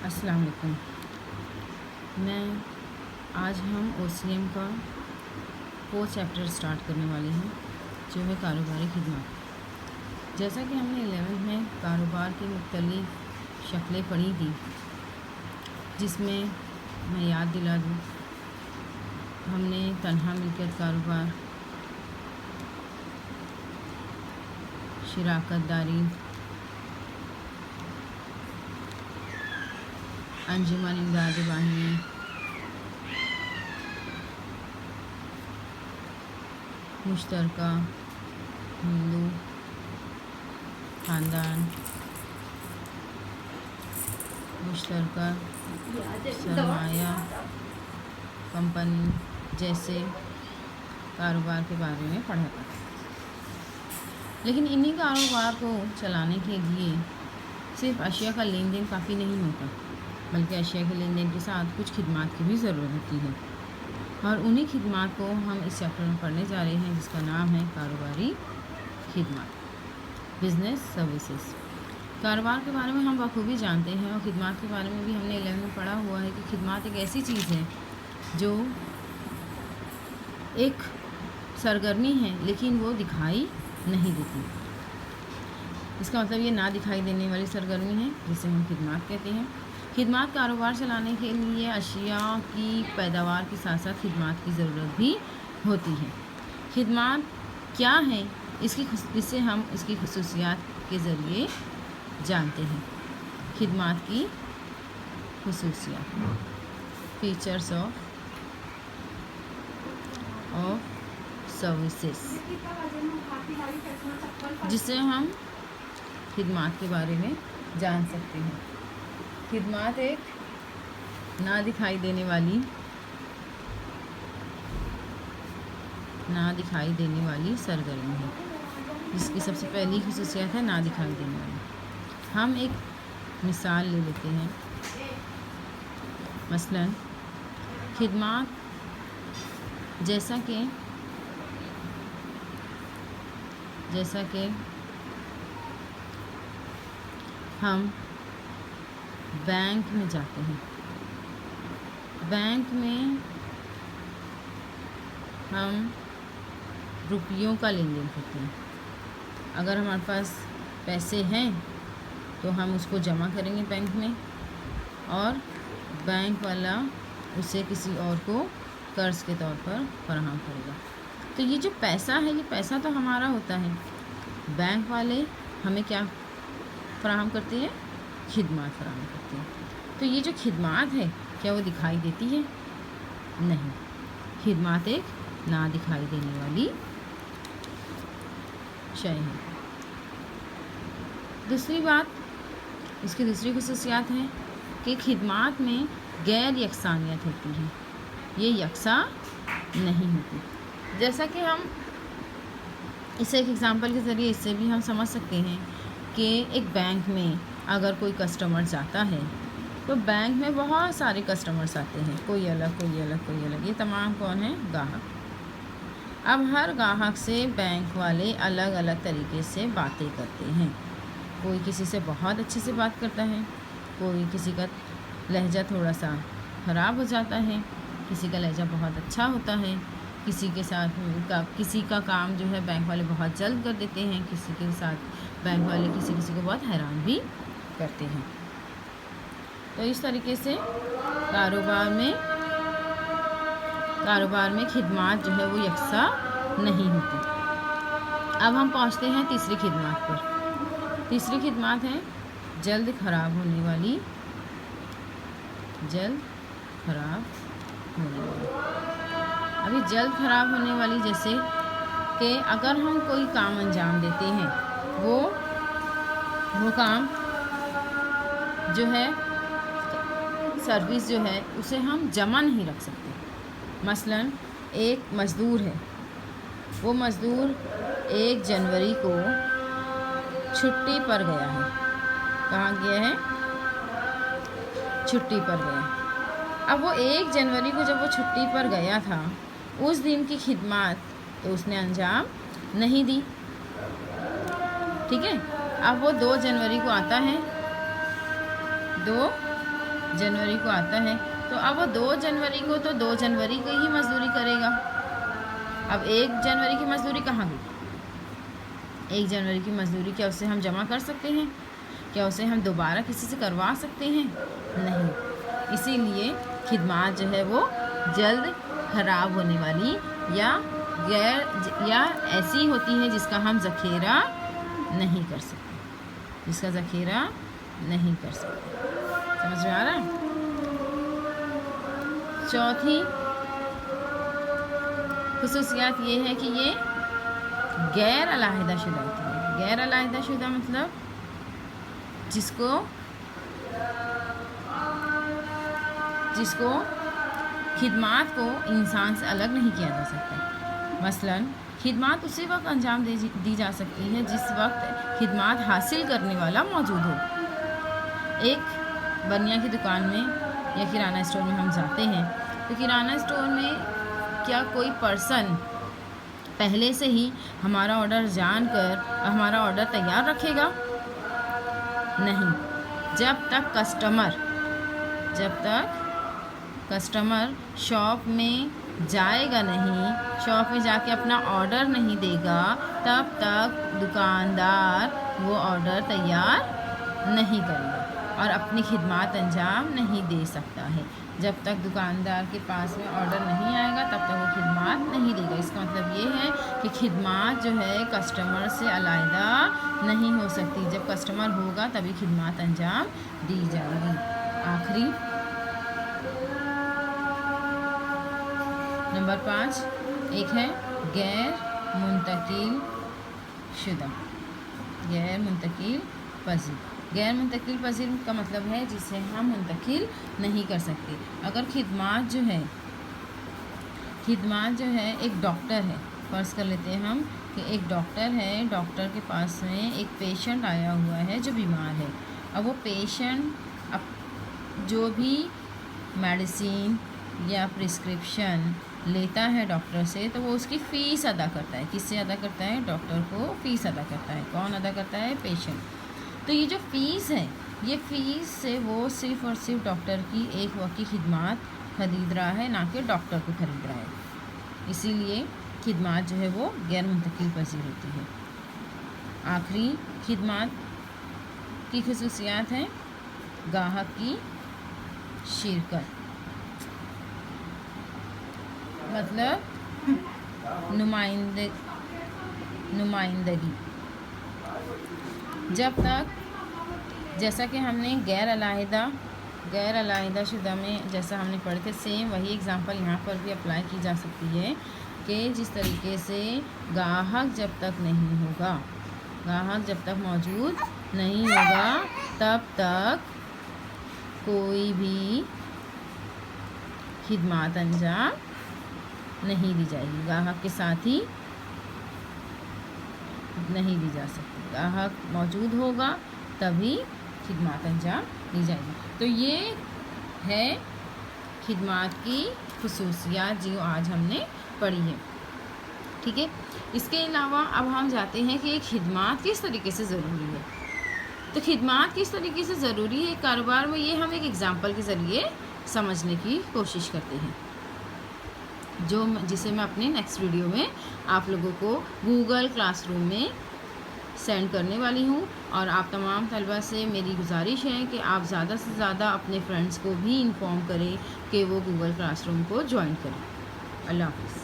अस्सलाम वालेकुम। आज हम OCM का 4 चैप्टर स्टार्ट करने वाले हैं, जो है कारोबारी खिदमत। जैसा कि हमने 11th में कारोबार की मुख्तलिफ शक्लें पढ़ी थी, जिसमें मैं याद दिला दूँ, हमने तन्हा मिल्कियत कारोबार, शराकतदारी, अंजुमन इमदाद बाहिनी, मुश्तरका, हिंदू ख़ानदान, मुश्तरका सरमाया कंपनी जैसे कारोबार के बारे में पढ़ा था। लेकिन इन्हीं कारोबार को चलाने के लिए सिर्फ अशिया का लेन देन काफ़ी नहीं होता, बल्कि अशिया के लेन देन के साथ कुछ खिदमत की भी ज़रूरत होती है। और उन्हीं खिदमत को हम इस चैप्टर में पढ़ने जा रहे हैं, जिसका नाम है कारोबारी खिदमत, बिज़नेस सर्विसेज। कारोबार के बारे में हम बखूबी जानते हैं, और खिदमत के बारे में भी हमने 11 में पढ़ा हुआ है कि खिदमत एक ऐसी चीज़ है जो एक सरगर्मी है, लेकिन वो दिखाई नहीं देती। इसका मतलब ये ना दिखाई देने वाली सरगर्मी है, जिसे हम खिदमत कहते हैं। खिदमत कारोबार चलाने के लिए अशिया की पैदावार के साथ साथ खिदमत की ज़रूरत भी होती है। खिदमत क्या है, इससे हम इसकी खसूसियात के ज़रिए जानते हैं। खिदमत की खसूसियात, फीचर्स ऑफ सर्विसेज, जिससे हम खिदमत के बारे में जान सकते हैं। खिदमत एक ना दिखाई देने वाली सरगर्मी है, जिसकी सबसे पहली खसूसियत है ना दिखाई देने वाली। हम एक मिसाल ले लेते हैं। मसलन खिदमत जैसा कि हम बैंक में जाते हैं, बैंक में हम रुपयों का लेन देन करते हैं। अगर हमारे पास पैसे हैं तो हम उसको जमा करेंगे बैंक में, और बैंक वाला उसे किसी और को कर्ज़ के तौर पर फराहम करेगा। तो ये जो पैसा है, ये पैसा तो हमारा होता है। बैंक वाले हमें क्या फराहम करते हैं? खिदमत फराहम करते हैं। तो ये जो खिदमत है, क्या वो दिखाई देती है? नहीं। खिदमत एक ना दिखाई देने वाली शय है। दूसरी बात, इसकी दूसरी खसूसियात है कि खिदमत में गैर यकसानियत होती है, ये यकसा नहीं होती। जैसा कि हम इसे एक एग्ज़ाम्पल के ज़रिए इससे भी हम समझ सकते हैं कि एक बैंक में अगर कोई कस्टमर जाता है, तो बैंक में बहुत सारे कस्टमर्स आते हैं, कोई अलग कोई अलग कोई अलग। ये तमाम कौन है? ग्राहक। अब हर ग्राहक से बैंक वाले अलग अलग तरीके से बातें करते हैं। कोई किसी से बहुत अच्छे से बात करता है, कोई किसी का लहजा थोड़ा सा ख़राब हो जाता है, किसी का लहजा बहुत अच्छा होता है, किसी का काम जो है बैंक वाले बहुत जल्द कर देते हैं, किसी के साथ बैंक वाले किसी को बहुत हैरान भी करते हैं। तो इस तरीके से कारोबार में खिदमत जो है वो यकसा नहीं होती। अब हम पहुंचते हैं तीसरी खिदमत पर। तीसरी खिदमत है जल्द ख़राब होने वाली। अभी जल्द ख़राब होने वाली, जैसे कि अगर हम कोई काम अंजाम देते हैं, वो काम जो है, सर्विस जो है, उसे हम जमा नहीं रख सकते। मसलन एक मज़दूर है, वो मज़दूर 1 जनवरी को छुट्टी पर गया है। कहाँ गया है? छुट्टी पर गया है। अब वो 1 जनवरी को जब वो छुट्टी पर गया था, उस दिन की खिदमत तो उसने अंजाम नहीं दी, ठीक है। अब वो 2 जनवरी को आता है, 2 जनवरी को आता है, तो अब वो 2 जनवरी को तो 2 जनवरी की ही मजदूरी करेगा। अब 1 जनवरी की मजदूरी कहाँ गई? 1 जनवरी की मजदूरी क्या उसे हम जमा कर सकते हैं? क्या उसे हम दोबारा किसी से करवा सकते हैं? नहीं। इसीलिए खिदमत जो है वो जल्द ख़राब होने वाली या ऐसी होती है जिसका हम ज़ख़ीरा नहीं कर सकते, जिसका ज़ख़ीरा नहीं कर सकते। समझ में आ रहा है? चौथी खुसूसियात ये है कि ये गैर अलहदा शुदा होती है। गैर अलहदा शुदा मतलब जिसको खिदमत को इंसान से अलग नहीं किया जा सकता। मसलन खिदमत उसी वक्त अंजाम दी जा सकती है जिस वक्त खिदमत हासिल करने वाला मौजूद हो। एक बनिया की दुकान में या किराना स्टोर में हम जाते हैं, तो किराना स्टोर में क्या कोई पर्सन पहले से ही हमारा ऑर्डर जानकर हमारा ऑर्डर तैयार रखेगा? नहीं। जब तक कस्टमर शॉप में जाएगा नहीं, शॉप में जाके अपना ऑर्डर नहीं देगा, तब तक दुकानदार वो ऑर्डर तैयार नहीं करेगा और अपनी खिदमत अंजाम नहीं दे सकता है। जब तक दुकानदार के पास में ऑर्डर नहीं आएगा तब तक वो खिदमत नहीं देगा। इसका मतलब ये है कि खिदमत जो है कस्टमर से अलहदा नहीं हो सकती। जब कस्टमर होगा तभी खिदमत अंजाम दी जाएगी। आखिरी नंबर 5 एक है गैर मुंतकिल शुदा, गैर मुंतकिल पजीर। गैर मुंतकिल पजीर का मतलब है जिसे हम मुंतकिल नहीं कर सकते। अगर खिदमत जो है एक डॉक्टर है, फ़र्ज़ कर लेते हैं हम कि एक डॉक्टर है, डॉक्टर के पास में एक पेशेंट आया हुआ है जो बीमार है। अब वो पेशेंट जो भी मेडिसिन या प्रिस्क्रिप्शन लेता है डॉक्टर से, तो वो उसकी फ़ीस अदा करता है। किससे अदा करता है? डॉक्टर को फ़ीस अदा करता है। कौन अदा करता है? पेशेंट। तो ये जो फ़ीस है, ये फ़ीस से वो सिर्फ़ और सिर्फ डॉक्टर की एक वक्त की खिदमत ख़रीद रहा है, ना कि डॉक्टर को ख़रीद रहा है। इसीलिए खिदमत जो है वो गैर मुंतकिल पजीर होती है। आखिरी खिदमत की खुसूसियात हैं गाहक की शिरकत, मतलब नुमाइंदगी। जब तक, जैसा कि हमने गैर अलहदा शुदा में जैसा हमने पढ़े थे, सेम वही एग्ज़ाम्पल यहाँ पर भी अप्लाई की जा सकती है कि जिस तरीके से गाहक जब तक मौजूद नहीं होगा तब तक कोई भी खिदमत अंजाम नहीं दी जाएगी। गाहक के साथ ही नहीं दी जा सकती। गाहक मौजूद होगा तभी खिदमत अंजाम दी जाएगी। तो ये है खिदमत की खुसूसियात जो आज हमने पढ़ी है। ठीक है। इसके अलावा अब हम जाते हैं कि खिदमत किस तरीके से ज़रूरी है। तो खिदमत किस तरीके से ज़रूरी है कारोबार में, ये हम एक एग्ज़ाम्पल के ज़रिए समझने की कोशिश करते हैं, जिसे मैं अपने नेक्स्ट वीडियो में आप लोगों को गूगल क्लासरूम में सेंड करने वाली हूँ। और आप तमाम तलबा से मेरी गुजारिश है कि आप ज़्यादा से ज़्यादा अपने फ्रेंड्स को भी इन्फॉर्म करें कि वो गूगल क्लासरूम को ज्वाइन करें। अल्लाह हाफ़िज़।